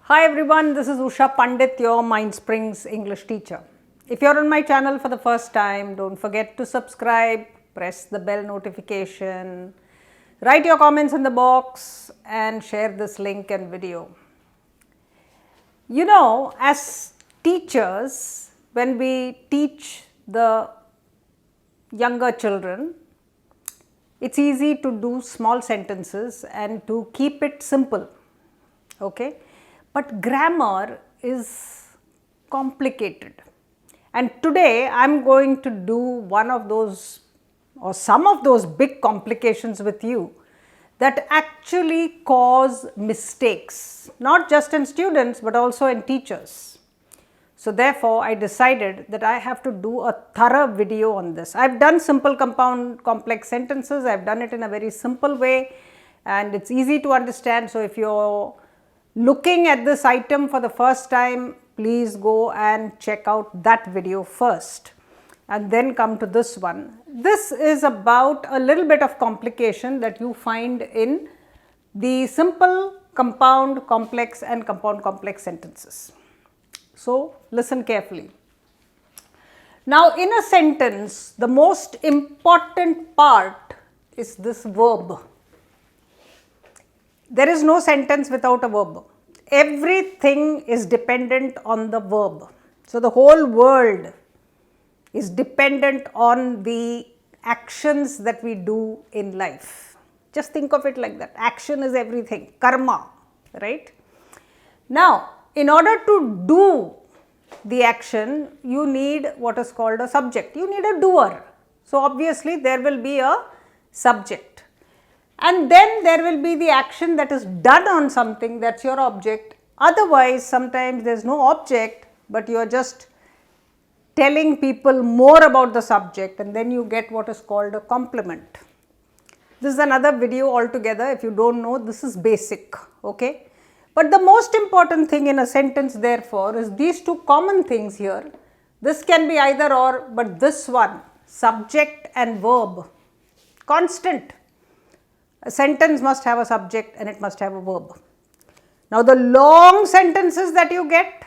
Hi everyone, this is Usha Pandit, your Mindsprings English teacher. If you're on my channel for the first time, don't forget to subscribe, press the bell notification, write your comments in the box and share this link and video. You know, as teachers, when we teach the younger children, it's easy to do small sentences and to keep it simple, okay? But grammar is complicated, and today I am going to do one of those or some of those big complications with you that actually cause mistakes, not just in students but also in teachers. So therefore, I decided that I have to do a thorough video on this. I have done simple compound complex sentences, I have done it in a very simple way and it's easy to understand. So if you're looking at this item for the first time, please go and check out that video first and then come to this one. This is about a little bit of complication that you find in the simple, compound, complex and compound complex sentences. So listen carefully. Now in a sentence, the most important part is this verb. There is no sentence without a verb. Everything is dependent on the verb. So the whole world is dependent on the actions that we do in life. Just think of it like that. Action is everything. Karma, right? Now, in order to do the action, you need what is called a subject. You need a doer. So obviously there will be a subject. And then there will be the action that is done on something, that's your object. Otherwise, sometimes there is no object, but you are just telling people more about the subject and then you get what is called a complement. This is another video altogether. If you don't know, this is basic, okay? But the most important thing in a sentence therefore is these two common things here. This can be either or, but this one, subject and verb, constant. A sentence must have a subject and it must have a verb. Now the long sentences that you get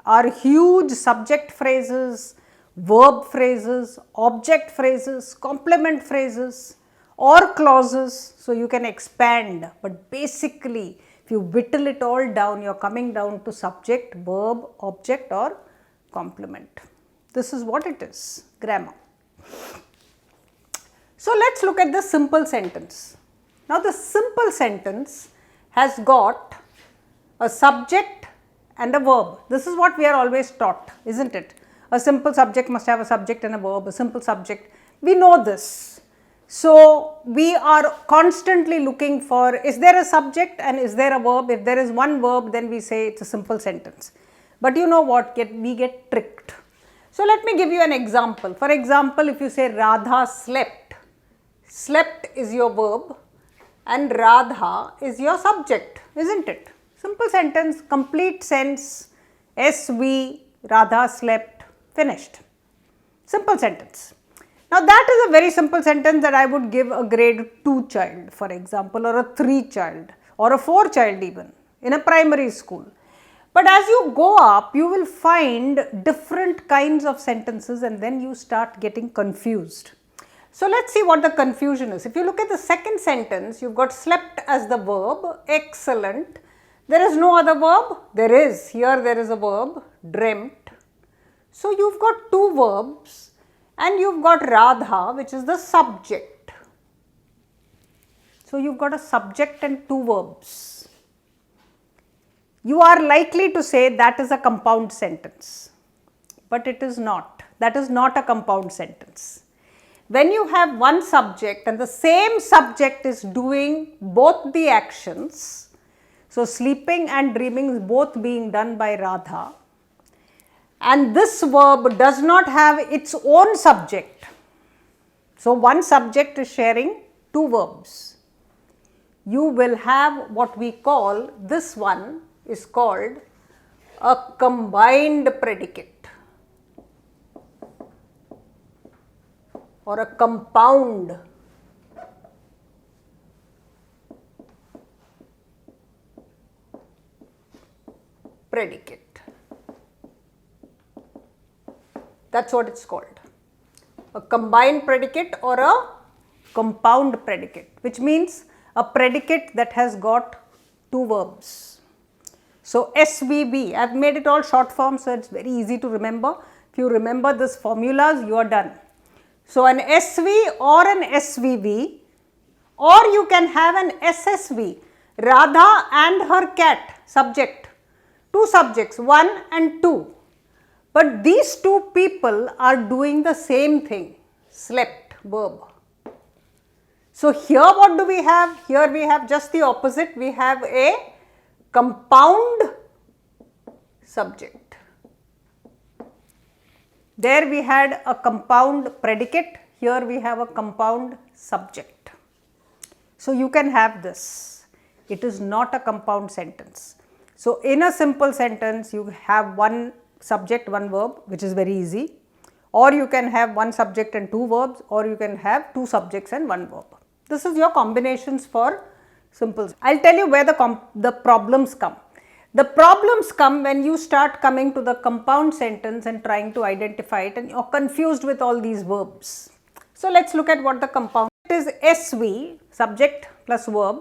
are huge subject phrases, verb phrases, object phrases, complement phrases or clauses. So you can expand, but basically if you whittle it all down, you are coming down to subject, verb, object or complement. This is what it is, grammar. So let's look at the simple sentence. Now the simple sentence has got a subject and a verb. This is what we are always taught, isn't it? A simple subject must have a subject and a verb, a simple subject. We know this. So we are constantly looking for, is there a subject and is there a verb? If there is one verb, then we say it's a simple sentence. But you know what, we get tricked. So let me give you an example. For example, if you say Radha slept, slept is your verb and Radha is your subject, isn't it? Simple sentence, complete sense, SV, Radha slept, finished. Simple sentence. Now that is a very simple sentence that I would give a grade 2 child, for example, or a 3 child or a 4 child even in a primary school. But as you go up, you will find different kinds of sentences and then you start getting confused. So let's see what the confusion is. If you look at the second sentence, you've got slept as the verb, excellent. There is no other verb. There is, here there is a verb, dreamt. So you've got two verbs and you've got Radha, which is the subject. So you've got a subject and two verbs. You are likely to say that is a compound sentence, but it is not. That is not a compound sentence. When you have one subject and the same subject is doing both the actions, so sleeping and dreaming is both being done by Radha, and this verb does not have its own subject. So one subject is sharing two verbs. You will have what we call, this one is called a combined predicate or a compound. predicate. That's what it's called. A combined predicate or a compound predicate, which means a predicate that has got two verbs. So SVB, I have made it all short form, so it's very easy to remember. If you remember this formulas, you are done. So an SV or an SVV, or you can have an SSV, Radha and her cat, subject, two subjects, 1 and 2. But these two people are doing the same thing, slept, verb. So here what do we have? Here we have just the opposite, we have a compound subject. There we had a compound predicate, here we have a compound subject. So you can have this, it is not a compound sentence. So in a simple sentence you have one subject, one verb, which is very easy, or you can have one subject and two verbs, or you can have two subjects and one verb. This is your combinations for simple. I'll tell you where the problems come. The problems come when you start coming to the compound sentence and trying to identify it, and you're confused with all these verbs. So let's look at what the compound is. SV, subject plus verb,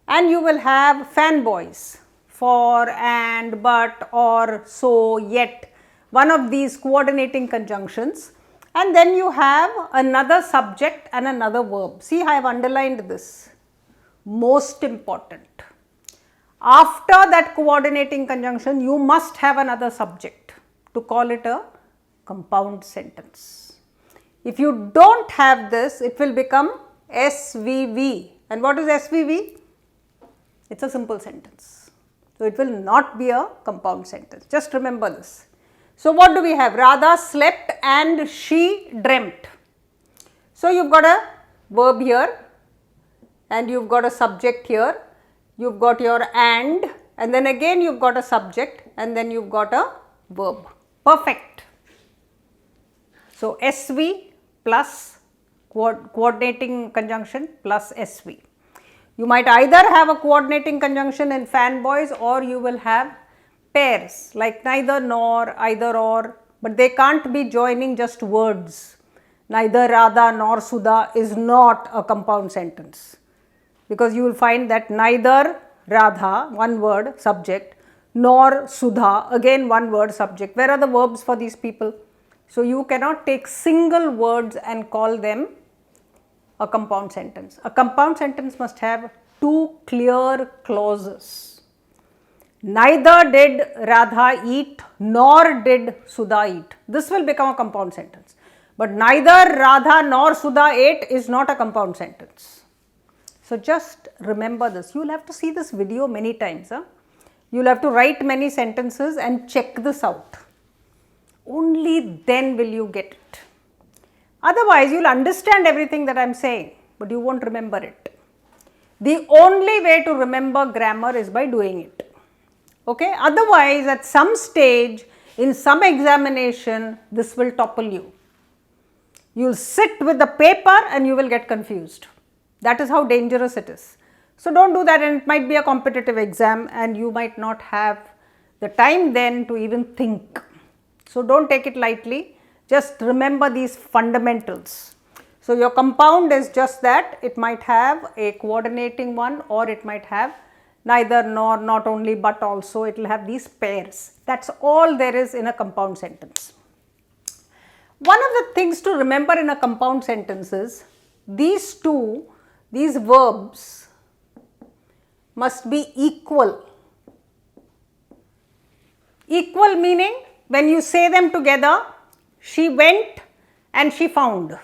and you will have fanboys, for, and, but, or, so, yet, one of these coordinating conjunctions, and then you have another subject and another verb. See, I have underlined this, most important. After that coordinating conjunction, you must have another subject to call it a compound sentence. If you don't have this, it will become SVV. And what is SVV? It's a simple sentence. So it will not be a compound sentence. Just remember this. So what do we have? Radha slept and she dreamt. So you've got a verb here and you've got a subject here. You've got your and then again you've got a subject and then you've got a verb. Perfect. So SV plus coordinating conjunction plus SV. You might either have a coordinating conjunction in fanboys, or you will have pairs like neither nor, either or, but they can't be joining just words. Neither Radha nor Sudha is not a compound sentence, because you will find that neither Radha, one word subject, nor Sudha, again one word subject. Where are the verbs for these people? So you cannot take single words and call them a compound sentence. A compound sentence must have two clear clauses. Neither did Radha eat nor did Sudha eat. This will become a compound sentence. But neither Radha nor Sudha ate is not a compound sentence. So just remember this. You will have to see this video many times. You will have to write many sentences and check this out. Only then will you get it. Otherwise, you will understand everything that I am saying, but you won't remember it. The only way to remember grammar is by doing it. Okay? Otherwise, at some stage, in some examination, this will topple you. You will sit with the paper and you will get confused. That is how dangerous it is. So don't do that, and it might be a competitive exam and you might not have the time then to even think. So don't take it lightly. Just remember these fundamentals. So your compound is just that, it might have a coordinating one, or it might have neither nor, not only but also, it will have these pairs. That's all there is in a compound sentence. One of the things to remember in a compound sentence is these verbs must be equal. Equal meaning when you say them together, she went and she found.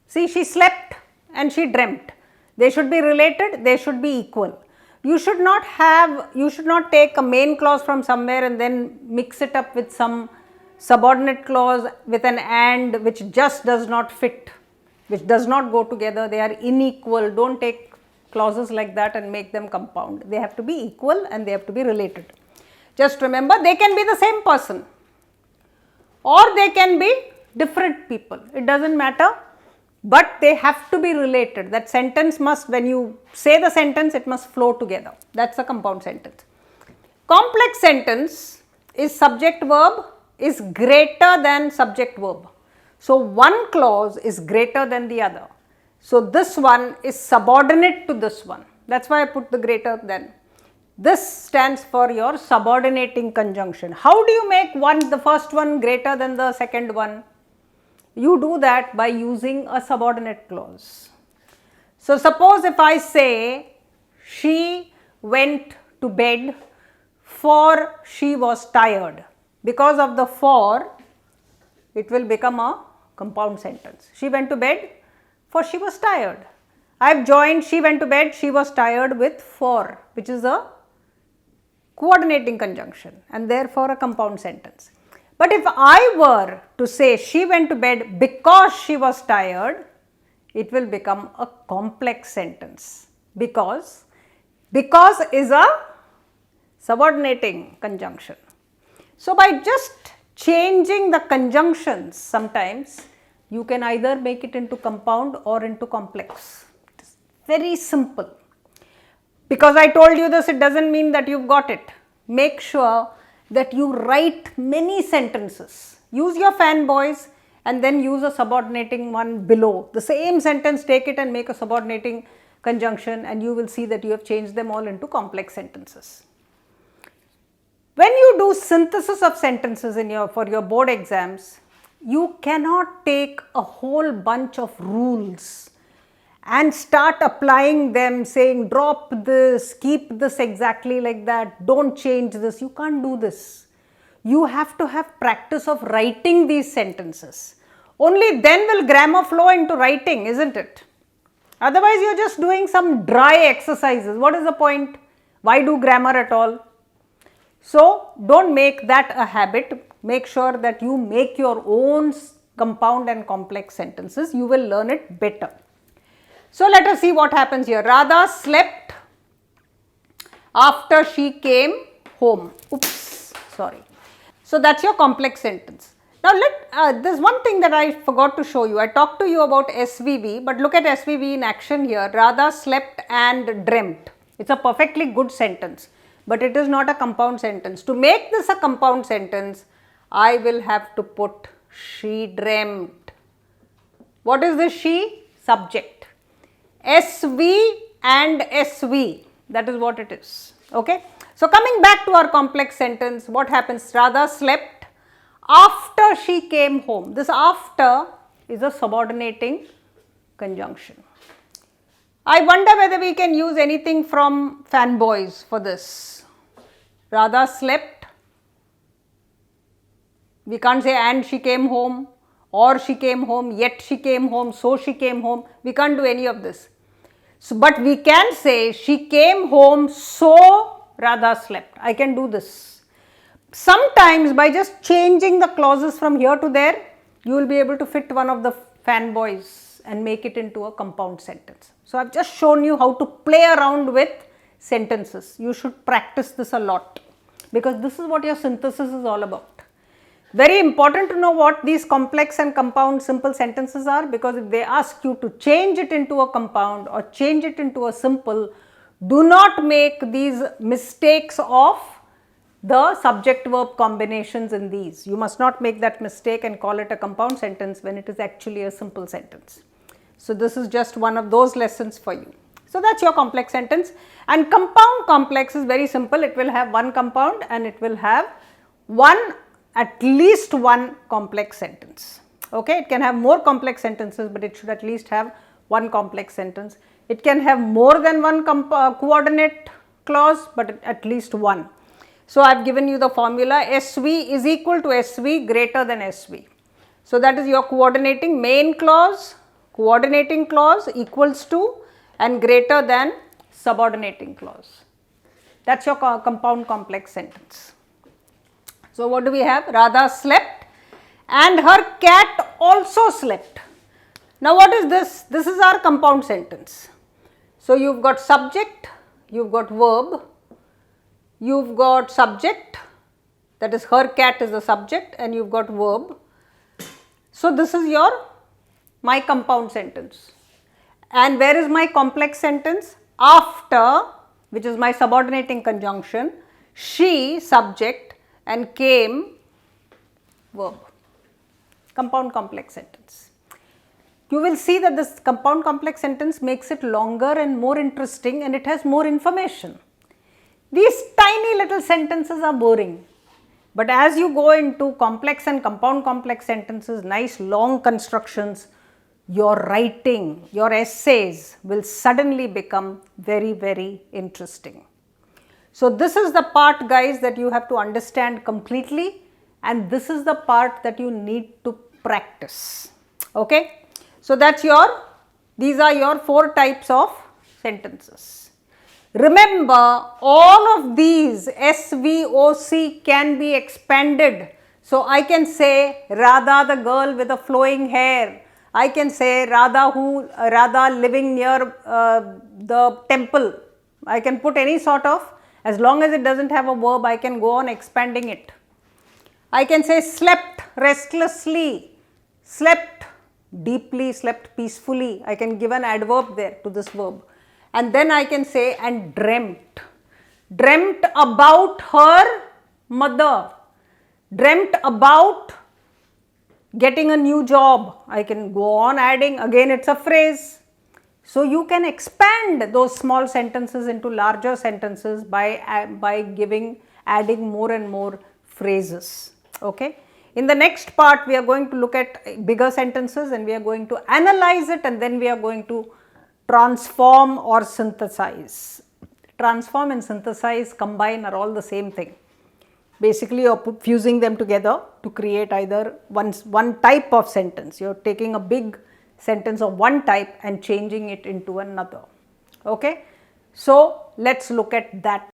See, she slept and she dreamt. They should be related, they should be equal. You should not take a main clause from somewhere and then mix it up with some subordinate clause with an and, which just does not fit, which does not go together. They are unequal. Don't take clauses like that and make them compound. They have to be equal and they have to be related. Just remember, they can be the same person or they can be different people. It doesn't matter, but they have to be related. That sentence must, when you say the sentence, it must flow together. That's a compound sentence. Complex sentence is subject verb is greater than subject verb. So, one clause is greater than the other. So, this one is subordinate to this one. That is why I put the greater than. This stands for your subordinating conjunction. How do you make the first one greater than the second one? You do that by using a subordinate clause. So, suppose if I say she went to bed for she was tired. Because of the for, it will become a compound sentence. She went to bed for she was tired. I have joined she went to bed, she was tired with for, which is a coordinating conjunction and therefore a compound sentence. But if I were to say she went to bed because she was tired, it will become a complex sentence because is a subordinating conjunction. So, by just changing the conjunctions sometimes you can either make it into compound or into complex. It is very simple. Because I told you this, it does not mean that you have got it. Make sure that you write many sentences. Use your fanboys and then use a subordinating one below. The same sentence, take it and make a subordinating conjunction and you will see that you have changed them all into complex sentences. When you do synthesis of sentences for your board exams, you cannot take a whole bunch of rules and start applying them, saying drop this, keep this exactly like that, don't change this. You can't do this. You have to have practice of writing these sentences. Only then will grammar flow into writing, isn't it? Otherwise, you are just doing some dry exercises. What is the point? Why do grammar at all? So, don't make that a habit. Make sure that you make your own compound and complex sentences. You will learn it better. So, let us see what happens here. Radha slept after she came home. Oops, sorry. So, that is your complex sentence. Now, there is one thing that I forgot to show you. I talked to you about SVV, but look at SVV in action here. Radha slept and dreamt. It is a perfectly good sentence, but it is not a compound sentence. To make this a compound sentence, I will have to put she dreamt. What is this she? Subject. SV and SV, that is what it is. Okay. So, coming back to our complex sentence, what happens? Radha slept after she came home. This after is a subordinating conjunction. I wonder whether we can use anything from fanboys for this. Radha slept. We can't say and she came home, or she came home, yet she came home, so she came home. We can't do any of this. So, but we can say she came home, so Radha slept. I can do this. Sometimes by just changing the clauses from here to there, you will be able to fit one of the fanboys and make it into a compound sentence. So, I have just shown you how to play around with sentences. You should practice this a lot because this is what your synthesis is all about. Very important to know what these complex and compound simple sentences are, because if they ask you to change it into a compound or change it into a simple, do not make these mistakes of the subject verb combinations in these. You must not make that mistake and call it a compound sentence when it is actually a simple sentence. So, this is just one of those lessons for you. So, that is your complex sentence, and compound complex is very simple. It will have one compound and it will have at least one complex sentence. Okay, it can have more complex sentences, but it should at least have one complex sentence. It can have more than one coordinate clause, but at least one. So, I have given you the formula SV is equal to SV greater than SV. So, that is your coordinating main clause, coordinating clause equals to and greater than subordinating clause. That is your compound complex sentence. So, what do we have? Radha slept and her cat also slept. Now, what is this? This is our compound sentence. So, you have got subject, you have got verb, you have got subject, that is her cat is the subject, and you have got verb. So, this is my compound sentence. And where is my complex sentence? After, which is my subordinating conjunction, she subject and came verb. Compound complex sentence. You will see that this compound complex sentence makes it longer and more interesting, and it has more information. These tiny little sentences are boring, but as you go into complex and compound complex sentences, nice long constructions, your writing, your essays will suddenly become very, very interesting. So this is the part, guys, that you have to understand completely, and this is the part that you need to practice. Okay. So these are your 4 types of sentences. Remember, all of these SVOC can be expanded. So I can say Radha, the girl with the flowing hair. I can say Radha living near the temple. I can put any sort of, as long as it doesn't have a verb, I can go on expanding it. I can say slept restlessly, slept deeply, slept peacefully. I can give an adverb there to this verb. And then I can say and dreamt. Dreamt about her mother. Dreamt about getting a new job. I can go on adding, again it's a phrase. So you can expand those small sentences into larger sentences by adding more and more phrases. Okay. In the next part, we are going to look at bigger sentences, and we are going to analyze it, and then we are going to transform or synthesize. Transform and synthesize, combine, are all the same thing. Basically, you are fusing them together to create either one type of sentence. You are taking a big sentence of one type and changing it into another. Okay. So let's look at that